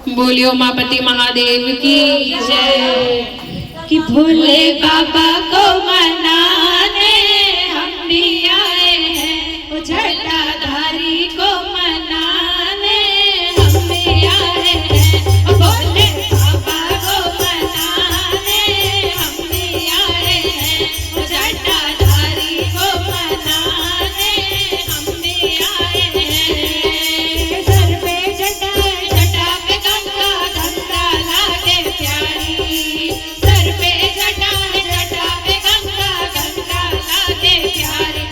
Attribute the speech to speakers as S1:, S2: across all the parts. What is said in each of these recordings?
S1: बोलियो उमापति महादेव की जय।
S2: कि भोले बाबा को मनाने हम भी आए हैं, वो जटाधारी को मनाने हम भी आए हैं, भोले बाबा को मनाने हम भी आए हैं, वो जटाधारी को मनाने हम भी आए हैं। सर पे जटा जटा पे गंगा गंगा लागे प्यारी, सर पे जटा जटा पे गंगा गंगा लागे प्यारी।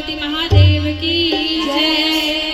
S2: पार्वती महादेव की जय।